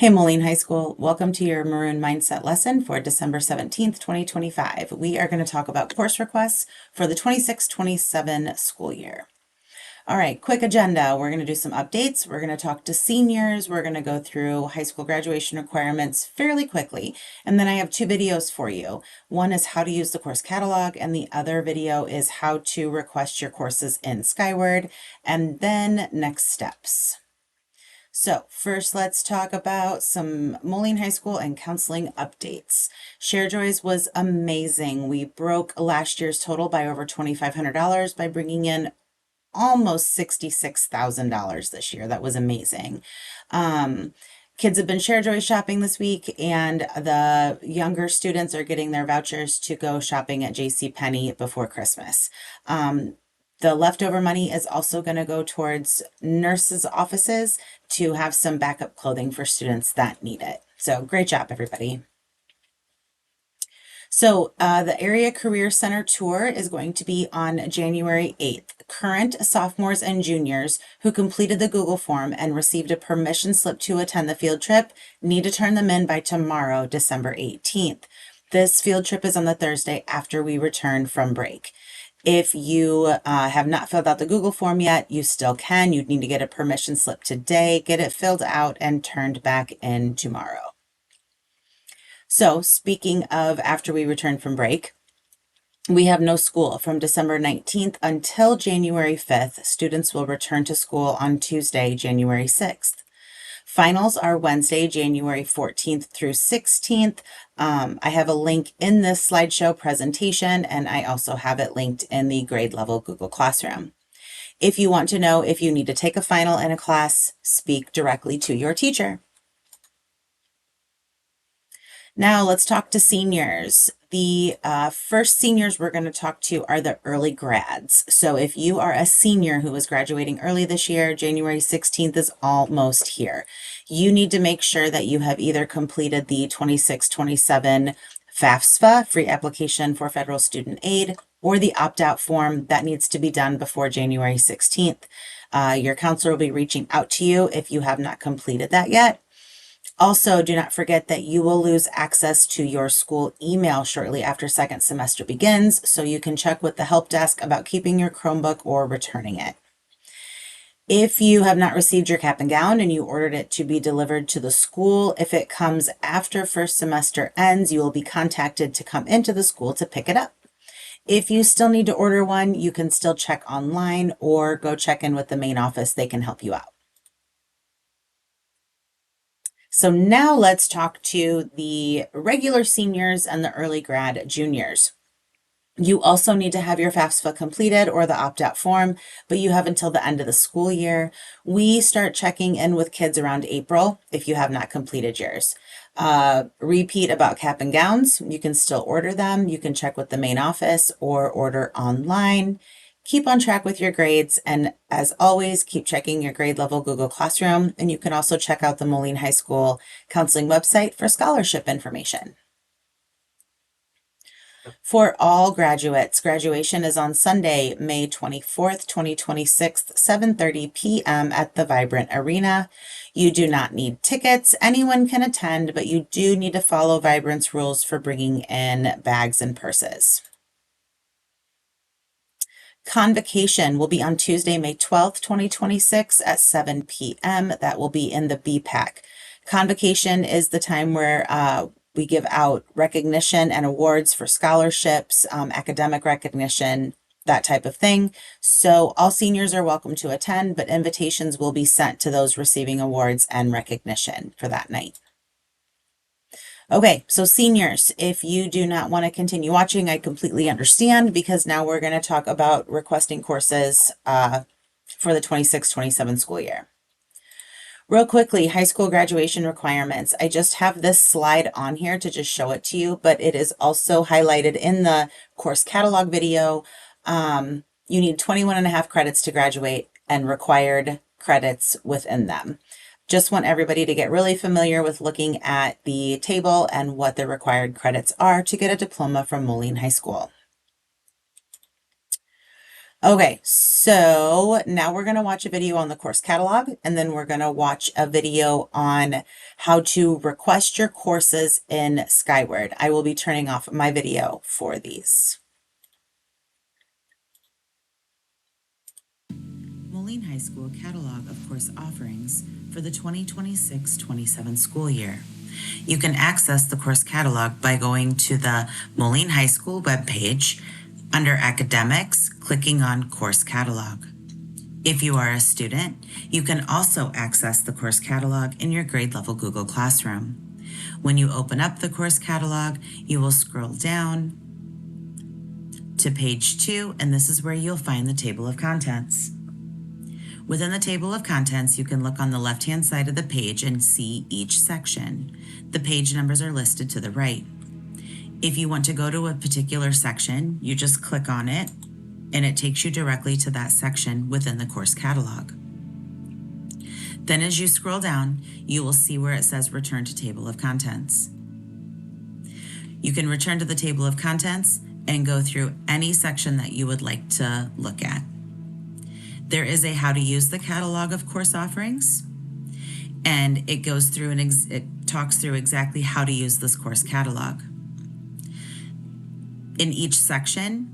Hey, Moline High School, welcome to your Maroon Mindset lesson for December 17th, 2025. We are going to talk about course requests for the 26-27 school year. All right, quick agenda. We're going to do some updates. We're going to talk to seniors. We're going to go through high school graduation requirements fairly quickly. And then I have two videos for you. One is how to use the course catalog, and the other video is how to request your courses in Skyward, and then next steps. So first, let's talk about some Moline High School and counseling updates. ShareJoys was amazing. We broke last year's total by over $2,500 by bringing in almost $66,000 this year. That was amazing. Kids have been ShareJoy shopping this week, and the younger students are getting their vouchers to go shopping at JCPenney before Christmas. The leftover money is also going to go towards nurses' offices to have some backup clothing for students that need it. So great job, everybody. So the Area Career Center tour is going to be on January 8th. Current sophomores and juniors who completed the Google form and received a permission slip to attend the field trip need to turn them in by tomorrow, December 18th. This field trip is on the Thursday after we return from break. If you have not filled out the Google form yet, you still can. You'd need to get a permission slip today, get it filled out and turned back in tomorrow. So speaking of after we return from break, we have no school from December 19th until January 5th. Students will return to school on Tuesday, January 6th. Finals are Wednesday, January 14th through 16th. I have a link in this slideshow presentation, and I also have it linked in the grade level Google Classroom. If you want to know if you need to take a final in a class, speak directly to your teacher. Now let's talk to seniors. The first seniors we're going to talk to are the early grads. So if you are a senior who is graduating early this year, January 16th is almost here. You need to make sure that you have either completed the 26-27 FAFSA, free application for federal student aid, or the opt-out form that needs to be done before January 16th. Your counselor will be reaching out to you if you have not completed that yet. Also, do not forget that you will lose access to your school email shortly after second semester begins, so you can check with the help desk about keeping your Chromebook or returning it. If you have not received your cap and gown and you ordered it to be delivered to the school, if it comes after first semester ends, you will be contacted to come into the school to pick it up. If you still need to order one, you can still check online or go check in with the main office. They can help you out. So now let's talk to the regular seniors and the early grad juniors. You also need to have your FAFSA completed or the opt-out form, but you have until the end of the school year. We start checking in with kids around April if you have not completed yours. Repeat about cap and gowns. You can still order them. You can check with the main office or order online. Keep on track with your grades, and as always, keep checking your grade level Google Classroom, and you can also check out the Moline High School counseling website for scholarship information. For all graduates, graduation is on Sunday, May 24th, 2026, 7:30 p.m. at the Vibrant Arena. You do not need tickets. Anyone can attend, but you do need to follow Vibrant's rules for bringing in bags and purses. Convocation will be on Tuesday, May 12th, 2026 at 7 p.m. That will be in the BPAC. Convocation is the time where we give out recognition and awards for scholarships, academic recognition, that type of thing. So all seniors are welcome to attend, but invitations will be sent to those receiving awards and recognition for that night. Okay, so seniors, if you do not want to continue watching, I completely understand, because now we're going to talk about requesting courses for the 26-27 school year. Real quickly, high school graduation requirements. I just have this slide on here to just show it to you, but it is also highlighted in the course catalog video. You need 21.5 credits to graduate and required credits within them. Just want everybody to get really familiar with looking at the table and what the required credits are to get a diploma from Moline High School. Okay, so now we're going to watch a video on the course catalog, and then we're going to watch a video on how to request your courses in Skyward. I will be turning off my video for these. Moline High School catalog of course offerings for the 2026-27 school year. You can access the course catalog by going to the Moline High School webpage under Academics, clicking on Course Catalog. If you are a student, you can also access the course catalog in your grade level Google Classroom. When you open up the course catalog, you will scroll down to page 2, and this is where you'll find the table of contents. Within the table of contents, you can look on the left-hand side of the page and see each section. The page numbers are listed to the right. If you want to go to a particular section, you just click on it, and it takes you directly to that section within the course catalog. Then as you scroll down, you will see where it says Return to Table of Contents. You can return to the table of contents and go through any section that you would like to look at. There is a how to use the catalog of course offerings, and it goes through and it talks through exactly how to use this course catalog. In each section,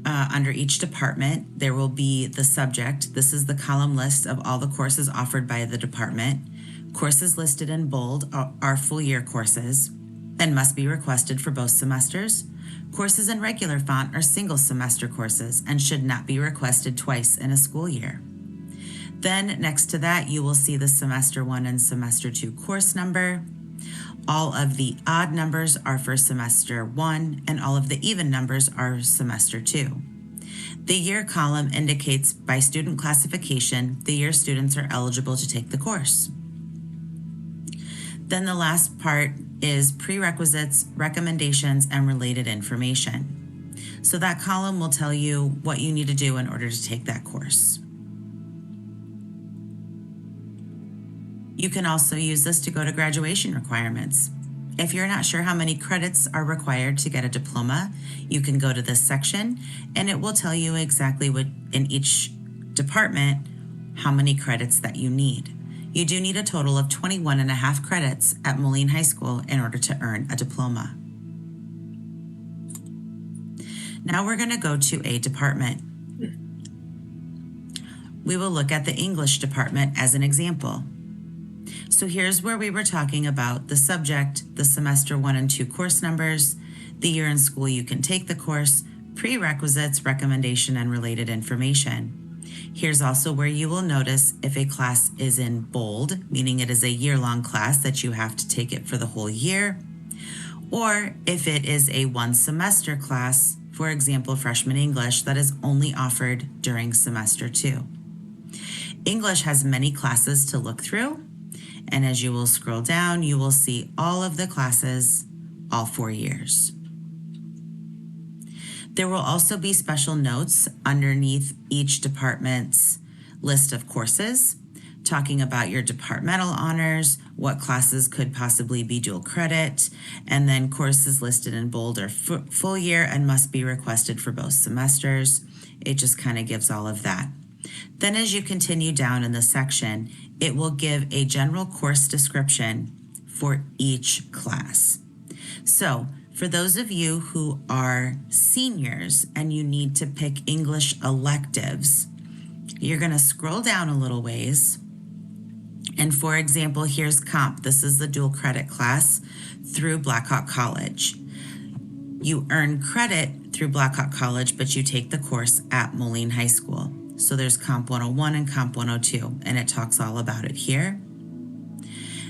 under each department, there will be the subject. This is the column list of all the courses offered by the department. Courses listed in bold are full year courses and must be requested for both semesters. Courses in regular font are single semester courses and should not be requested twice in a school year. Then next to that, you will see the semester 1 and semester 2 course number. All of the odd numbers are for semester 1 and all of the even numbers are semester 2. The year column indicates by student classification the year students are eligible to take the course. Then the last part is prerequisites, recommendations, and related information. So that column will tell you what you need to do in order to take that course. You can also use this to go to graduation requirements. If you're not sure how many credits are required to get a diploma, you can go to this section and it will tell you exactly what in each department how many credits that you need. You do need a total of 21.5 credits at Moline High School in order to earn a diploma. Now we're going to go to a department. We will look at the English department as an example. So here's where we were talking about the subject, the semester 1 and 2 course numbers, the year in school you can take the course, prerequisites, recommendation, and related information. Here's also where you will notice if a class is in bold, meaning it is a year-long class that you have to take it for the whole year, or if it is a one semester class, for example, freshman English, that is only offered during semester 2. English has many classes to look through, and as you will scroll down, you will see all of the classes, all 4 years. There will also be special notes underneath each department's list of courses, talking about your departmental honors, what classes could possibly be dual credit, and then courses listed in bold are full year and must be requested for both semesters. It just kind of gives all of that. Then as you continue down in the section, it will give a general course description for each class. So for those of you who are seniors and you need to pick English electives, you're going to scroll down a little ways. And for example, here's comp. This is the dual credit class through Blackhawk College. You earn credit through Blackhawk College, but you take the course at Moline High School. So there's Comp 101 and Comp 102, and it talks all about it here.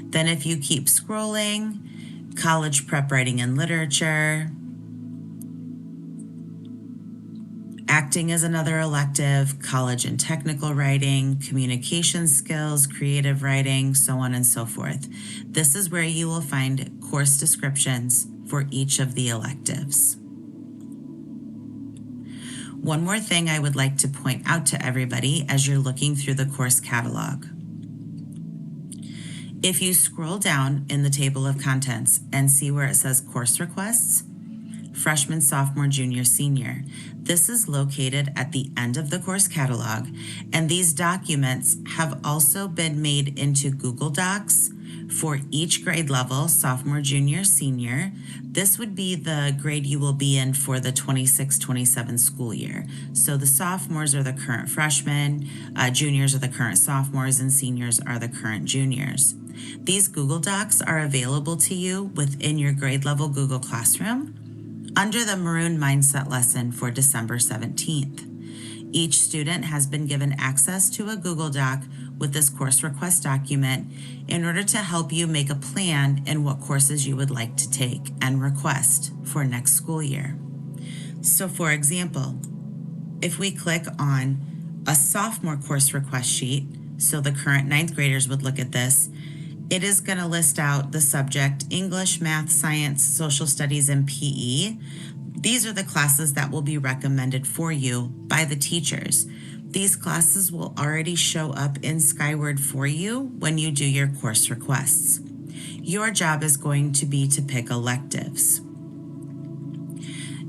Then if you keep scrolling, college prep writing and literature, acting is another elective, college and technical writing, communication skills, creative writing, so on and so forth. This is where you will find course descriptions for each of the electives. One more thing I would like to point out to everybody as you're looking through the course catalog. If you scroll down in the table of contents and see where it says course requests, freshman, sophomore, junior, senior. This is located at the end of the course catalog, and these documents have also been made into Google Docs for each grade level, sophomore, junior, senior. This would be the grade you will be in for the 26-27 school year. So the sophomores are the current freshmen, juniors are the current sophomores, and seniors are the current juniors. These Google Docs are available to you within your grade level Google Classroom under the Maroon Mindset lesson for December 17th. Each student has been given access to a Google Doc with this course request document in order to help you make a plan in what courses you would like to take and request for next school year. So for example, if we click on a sophomore course request sheet, so the current 9th graders would look at this, it is going to list out the subject English, Math, Science, Social Studies, and PE. These are the classes that will be recommended for you by the teachers. These classes will already show up in Skyward for you when you do your course requests. Your job is going to be to pick electives.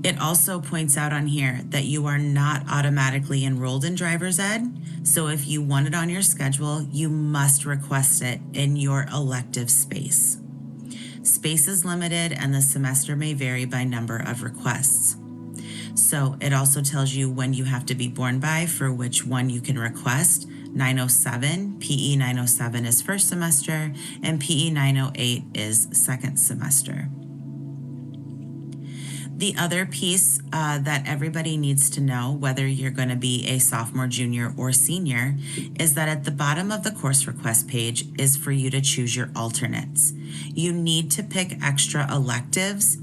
It also points out on here that you are not automatically enrolled in driver's ed. So if you want it on your schedule, you must request it in your elective space. Space is limited and the semester may vary by number of requests. So it also tells you when you have to be born by for which one you can request. 907, PE 907 is first semester, and PE 908 is second semester. The other piece that everybody needs to know, whether you're going to be a sophomore, junior, or senior, is that at the bottom of the course request page is for you to choose your alternates. You need to pick extra electives,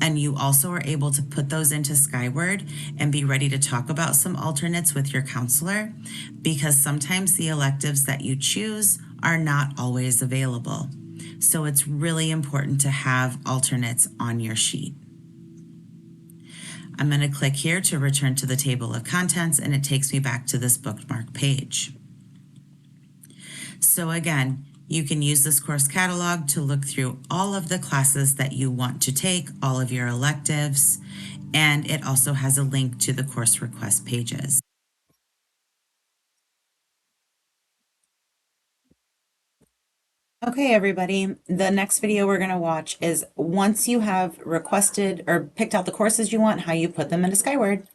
and you also are able to put those into Skyward and be ready to talk about some alternates with your counselor, because sometimes the electives that you choose are not always available. So it's really important to have alternates on your sheet. I'm going to click here to return to the table of contents, and it takes me back to this bookmark page. So again, you can use this course catalog to look through all of the classes that you want to take, all of your electives, and it also has a link to the course request pages. Okay, everybody, the next video we're going to watch is once you have requested or picked out the courses you want, how you put them into Skyward.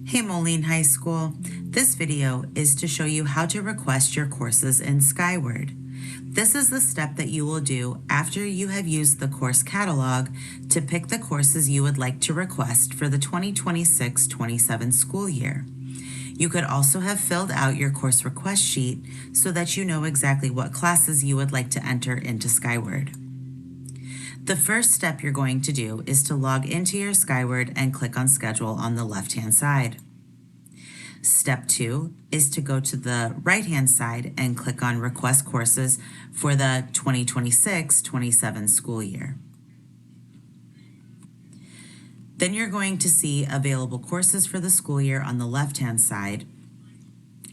Hey Moline High School, this video is to show you how to request your courses in Skyward. This is the step that you will do after you have used the course catalog to pick the courses you would like to request for the 2026-27 school year. You could also have filled out your course request sheet so that you know exactly what classes you would like to enter into Skyward. The first step you're going to do is to log into your Skyward and click on Schedule on the left-hand side. Step 2 is to go to the right-hand side and click on Request Courses for the 2026-27 school year. Then you're going to see available courses for the school year on the left-hand side.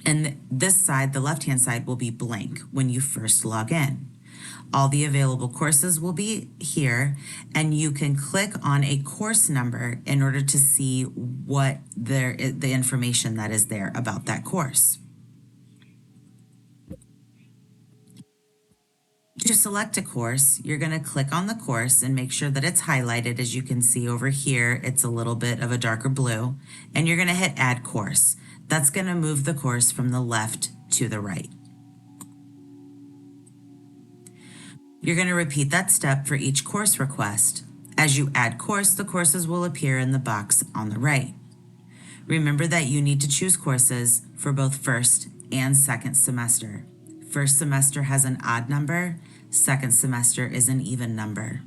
And this side, the left-hand side, will be blank when you first log in. All the available courses will be here, and you can click on a course number in order to see what the information that is there about that course. To select a course, you're going to click on the course and make sure that it's highlighted. As you can see over here, it's a little bit of a darker blue, and you're going to hit Add Course. That's going to move the course from the left to the right. You're going to repeat that step for each course request. As you add course, the courses will appear in the box on the right. Remember that you need to choose courses for both first and second semester. First semester has an odd number, second semester is an even number.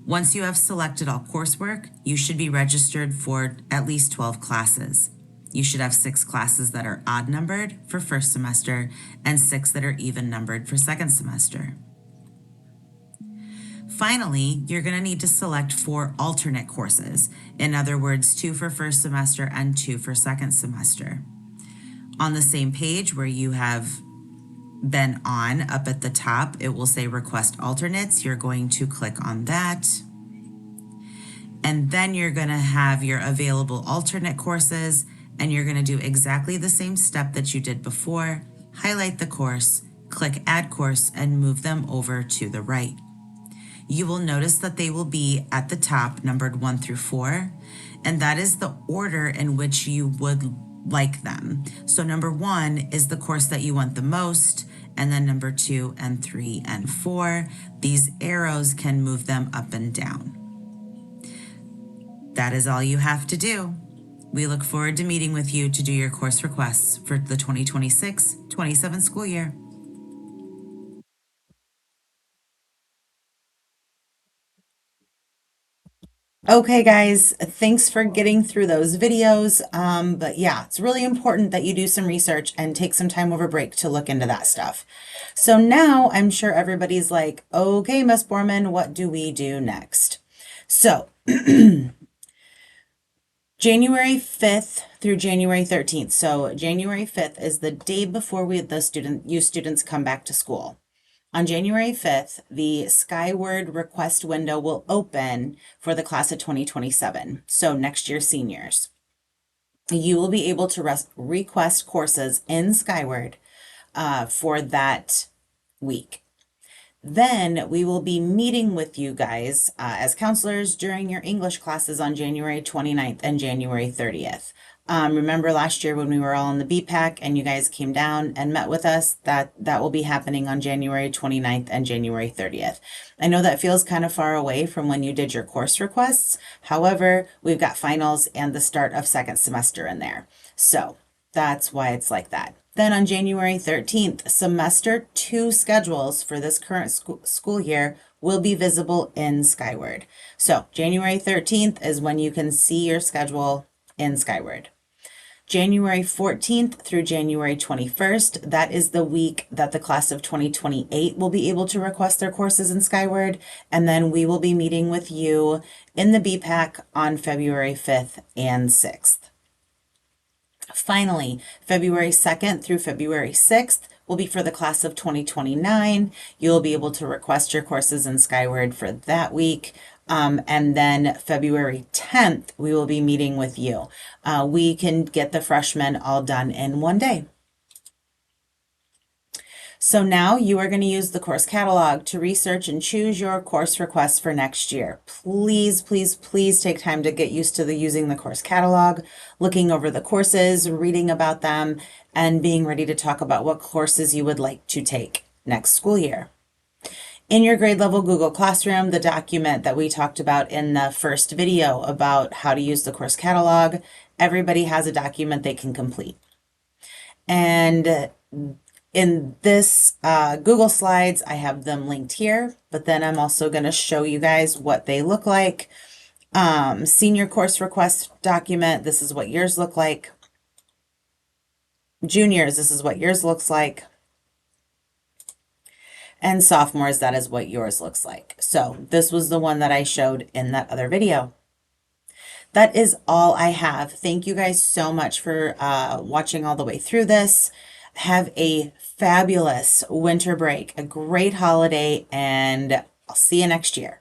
Once you have selected all coursework, you should be registered for at least 12 classes. You should have 6 classes that are odd numbered for first semester and 6 that are even numbered for second semester. Finally, you're going to need to select 4 alternate courses. In other words, 2 for first semester and 2 for second semester. On the same page where you have Then on up at the top, it will say request alternates. You're going to click on that. And then you're going to have your available alternate courses, and you're going to do exactly the same step that you did before. Highlight the course, click add course, and move them over to the right. You will notice that they will be at the top numbered 1 through 4, and that is the order in which you would like them. So number 1 is the course that you want the most, and then number 2 and 3 and 4. These arrows can move them up and down. That is all you have to do. We look forward to meeting with you to do your course requests for the 2026-27 school year. Okay, guys, thanks for getting through those videos. But yeah, it's really important that you do some research and take some time over break to look into that stuff. So now I'm sure everybody's like, okay, Miss Borman, what do we do next? So January 5th through January 13th. So January 5th is the day before you students come back to school. On January 5th, the Skyward request window will open for the class of 2027, so next year's seniors. You will be able to request courses in Skyward for that week. Then we will be meeting with you guys as counselors during your English classes on January 29th and January 30th. Remember last year when we were all in the BPAC and you guys came down and met with us, that will be happening on January 29th and January 30th. I know that feels kind of far away from when you did your course requests. However, we've got finals and the start of second semester in there. So that's why it's like that. Then on January 13th, semester 2 schedules for this current school year will be visible in Skyward. So January 13th is when you can see your schedule in Skyward. January 14th through January 21st, that is the week that the class of 2028 will be able to request their courses in Skyward. And then we will be meeting with you in the BPAC on February 5th and 6th. Finally, February 2nd through February 6th will be for the class of 2029. You'll be able to request your courses in Skyward for that week. And then February 10th, we will be meeting with you. We can get the freshmen all done in one day. So now you are going to use the course catalog to research and choose your course requests for next year. Please, please, please take time to get used to using the course catalog, looking over the courses, reading about them, and being ready to talk about what courses you would like to take next school year. In your grade level Google Classroom, the document that we talked about in the first video about how to use the course catalog, everybody has a document they can complete. And in this Google Slides, I have them linked here, but then I'm also going to show you guys what they look like. Senior course request document, this is what yours look like. Juniors, this is what yours looks like. And sophomores, that is what yours looks like. So this was the one that I showed in that other video. That is all I have. Thank you guys so much for watching all the way through this. Have a fabulous winter break, a great holiday, and I'll see you next year.